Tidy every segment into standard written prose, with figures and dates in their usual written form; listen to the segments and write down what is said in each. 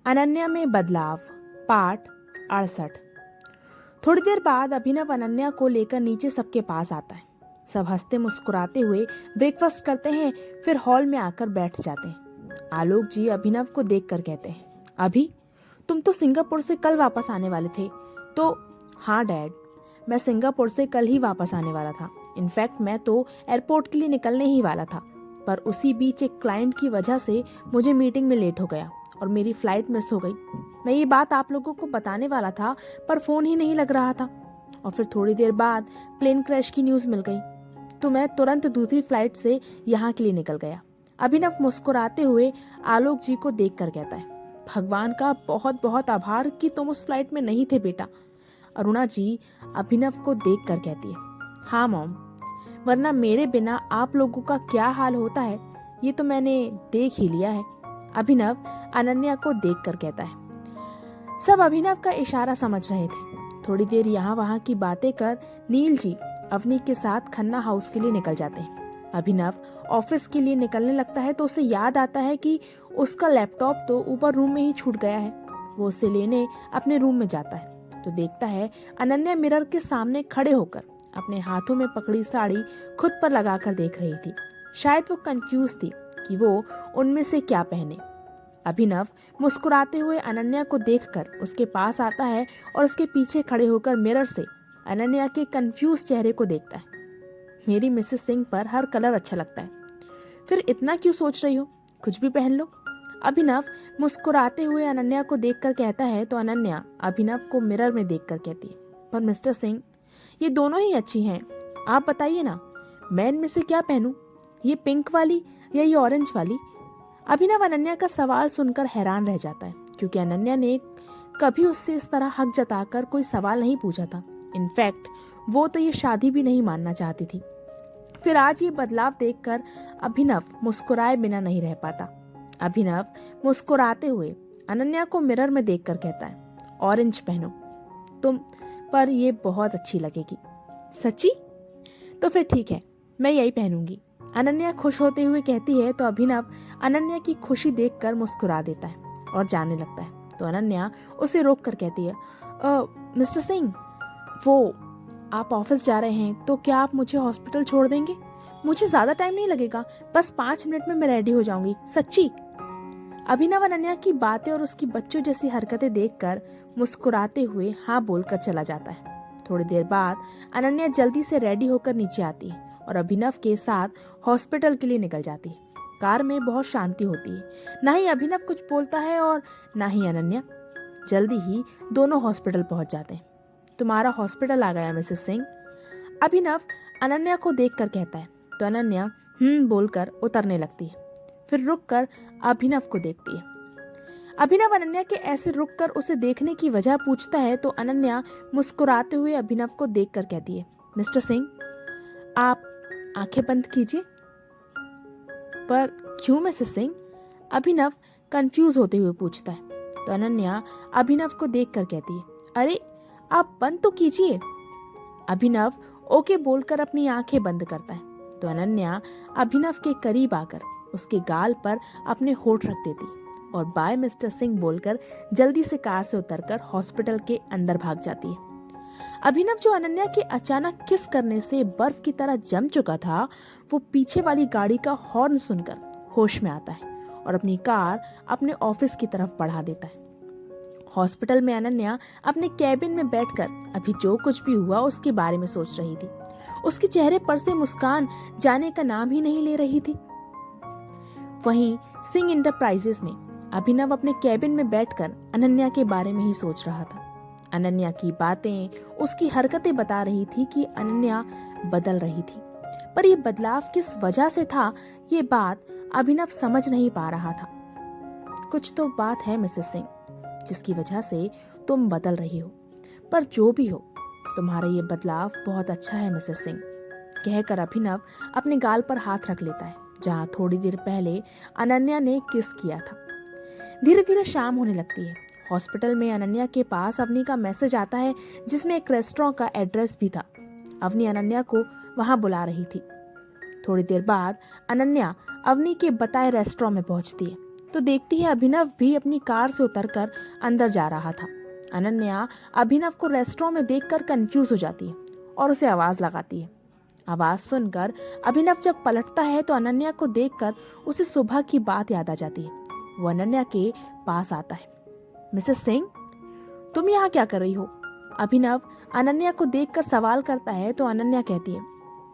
अनन्या में बदलाव, पाठ 68। थोड़ी देर बाद अभिनव अनन्या को लेकर नीचे सबके पास आता है। सब हंसते मुस्कुराते हुए ब्रेकफास्ट करते हैं, फिर हॉल में आकर बैठ जाते हैं। आलोक जी अभिनव को देखकर कहते हैं, अभी तुम तो सिंगापुर से कल वापस आने वाले थे। तो हाँ डैड, मैं सिंगापुर से कल ही वापस आने वाला था। इनफैक्ट मैं तो एयरपोर्ट के लिए निकलने ही वाला था, पर उसी बीच एक क्लाइंट की वजह से मुझे मीटिंग में लेट हो गया और मेरी फ्लाइट मिस हो गई। मैं ये बात आप लोगों को बताने वाला था, पर फोन ही नहीं लग रहा था। और फिर थोड़ी देर बाद प्लेन क्रैश की न्यूज मिल गई, तो मैं तुरंत दूसरी फ्लाइट से यहाँ के लिए निकल गया। अभिनव मुस्कुराते हुए आलोक जी को देखकर कहता है, भगवान का बहुत बहुत आभार कि तुम उस फ्लाइट में नहीं थे बेटा। अरुणा जी अभिनव को देखकर कहती है, हाँ मॉम, वरना मेरे बिना आप लोगों का क्या हाल होता है ये तो मैंने देख ही लिया है। अभिनव अनन्या को देखकर कहता है। सब अभिनव का इशारा समझ रहे थे। थोड़ी देर यहाँ वहाँ की बातें कर नील जी अवनी के साथ खन्ना हाउस के लिए निकल जाते हैं। अभिनव ऑफिस के लिए निकलने लगता है तो उसे याद आता है कि उसका लैपटॉप तो ऊपर रूम में ही छूट गया है। वो उसे लेने अपने रूम में जाता है तो देखता है अनन्या मिरर के सामने खड़े होकर अपने हाथों में पकड़ी साड़ी खुद पर लगाकर देख रही थी। शायद वो कंफ्यूज थी कि वो उनमें से क्या पहने। अभिनव मुस्कुराते हुए अनन्या को देखकर उसके पास आता है और उसके पीछे खड़े होकर मिरर से अनन्या के कंफ्यूज चेहरे को देखता है। मेरी मिसेस सिंह पर हर कलर अच्छा लगता है, फिर इतना क्यों सोच रही हो, कुछ भी पहन लो। अभिनव मुस्कुराते हुए अनन्या को देखकर कहता है तो अनन्या अभिनव को मिरर में देखकर कहती है, पर मिस्टर सिंह ये दोनों ही अच्छी हैं, आप बताइए ना, मैं इनमें से क्या पहनूं, ये पिंक वाली या ये ऑरेंज वाली। अभिनव अनन्या का सवाल सुनकर हैरान रह जाता है, क्योंकि अनन्या ने कभी उससे इस तरह हक जताकर कोई सवाल नहीं पूछा था। इनफैक्ट वो तो ये शादी भी नहीं मानना चाहती थी। फिर आज ये बदलाव देखकर अभिनव मुस्कुराए बिना नहीं रह पाता। अभिनव मुस्कुराते हुए अनन्या को मिरर में देखकर कहता है, ऑरेंज पहनो, तुम पर ये बहुत अच्छी लगेगी। सच्ची? तो फिर ठीक है, मैं यही पहनूंगी। अनन्या खुश होते हुए कहती है तो अभिनव अनन्या की खुशी देखकर मुस्कुरा देता है और जाने लगता है। तो अनन्या उसे रोक कर कहती है, मिस्टर सिंह, वो आप ऑफिस जा रहे हैं तो क्या आप मुझे हॉस्पिटल छोड़ देंगे? मुझे ज्यादा टाइम नहीं लगेगा, बस 5 मिनट में मैं रेडी हो जाऊंगी, सच्ची। अभिनव अनन्या की बातें और उसकी बच्चों जैसी हरकतें देखकर मुस्कुराते हुए हाँ बोलकर चला जाता है। थोड़ी देर बाद अनन्या जल्दी से रेडी होकर नीचे आती है और अभिनव के साथ हॉस्पिटल के लिए निकल जाती है। कार में बहुत शांति होती है, ना ही अभिनव कुछ बोलता है और ना ही अनन्या। जल्दी ही दोनों हॉस्पिटल पहुंच जाते हैं। तुम्हारा हॉस्पिटल आ गया मिसेस सिंह, अभिनव अनन्या को देखकर कहता है तो अनन्या बोलकर उतरने लगती है। फिर रुककर अभिनव को देखती है। अभिनव अनन्या के ऐसे रुककर उसे देखने की वजह पूछता है तो अनन्या मुस्कुराते हुए अभिनव को देखकर कहती है, मिस्टर सिंह, आप आंखें बंद कीजिए। पर क्यों मिसेस सिंह? अभिनव कंफ्यूज होते हुए पूछता है तो अनन्या अभिनव को देखकर कहती है, अरे आप बंद तो कीजिए। अभिनव ओके बोलकर अपनी आंखें बंद करता है तो अनन्या अभिनव के करीब आकर उसके गाल पर अपने होठ रख देती और बाय मिस्टर सिंह बोलकर जल्दी से कार से उतरकर हॉस्पिटल के अंदर भाग जाती है। अभिनव जो अनन्या के अचानक किस करने से बर्फ की तरह जम चुका था, वो पीछे वाली गाड़ी का हॉर्न सुनकर होश में आता है और अपनी कार अपने ऑफिस की तरफ बढ़ा देता है। हॉस्पिटल में अनन्या अपने कैबिन में बैठकर अभी जो कुछ भी हुआ उसके बारे में सोच रही थी। उसके चेहरे पर से मुस्कान जाने का नाम ही नहीं ले रही थी। वहीं सिंह इंटरप्राइजेस में अभिनव अपने कैबिन में बैठकर अनन्या के बारे में ही सोच रहा था। अनन्या की बातें, उसकी हरकतें बता रही थी कि अनन्या बदल रही थी, पर यह बदलाव किस वजह से था, ये बात अभिनव समझ नहीं पा रहा था। कुछ तो बात है मिसेस सिंह जिसकी वजह से तुम बदल रही हो, पर जो भी हो तुम्हारा ये बदलाव बहुत अच्छा है मिसेस सिंह, कहकर अभिनव अपने गाल पर हाथ रख लेता है जहां थोड़ी देर पहले अनन्या ने किस किया था। धीरे धीरे शाम होने लगती है। हॉस्पिटल में अनन्या के पास अवनी का मैसेज आता है जिसमें एक रेस्टोरेंट का एड्रेस भी था। अवनी अनन्या को वहां बुला रही थी। थोड़ी देर बाद अनन्या अवनी के बताए रेस्टोरेंट में पहुंचती है। तो देखती है अभिनव भी अपनी कार से उतरकर अंदर जा रहा था। अनन्या अभिनव को रेस्टोरेंट में देखकर कंफ्यूज हो जाती है और उसे आवाज लगाती है। आवाज सुनकर अभिनव जब पलटता है तो अनन्या को देखकर उसे सुबह की बात याद आ जाती है। वो अनन्या के पास आता है। मिसेस सिंह, तुम यहाँ क्या कर रही हो? अभिनव अनन्या को देखकर सवाल करता है तो अनन्या कहती है,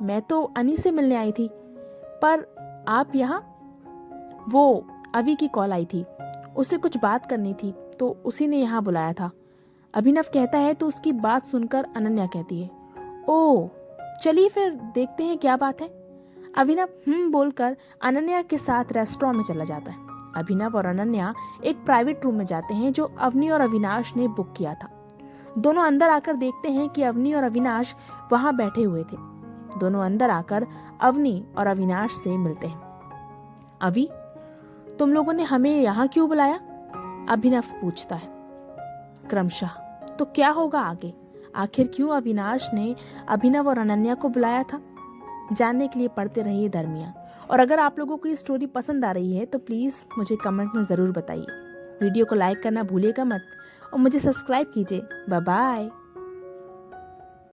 मैं तो अनी से मिलने आई थी, पर आप यहाँ? वो अभी की कॉल आई थी, उससे कुछ बात करनी थी तो उसी ने यहाँ बुलाया था। अभिनव कहता है तो उसकी बात सुनकर अनन्या कहती है, ओह चलिए फिर देखते हैं क्या बात है। अभिनव बोलकर अनन्या के साथ रेस्टोरेंट में चला जाता है। अभिनव और अनन्या एक प्राइवेट रूम में जाते हैं जो अवनी और अविनाश ने बुक किया था। दोनों अंदर आकर देखते हैं कि अवनी और अविनाश वहां बैठे हुए थे। दोनों अंदर आकर अवनी और अविनाश से मिलते हैं। अभी तुम लोगों ने हमें यहाँ क्यों बुलाया? अभिनव पूछता है। क्रमशः तो क्या होगा आगे? आखिर क्यों अविनाश ने अभिनव और अनन्या को बुलाया था? जानने के लिए पढ़ते रहिए दरमियाँ। और अगर आप लोगों को ये स्टोरी पसंद आ रही है तो प्लीज़ मुझे कमेंट में ज़रूर बताइए। वीडियो को लाइक करना भूलिएगा मत और मुझे सब्सक्राइब कीजिए। Bye bye.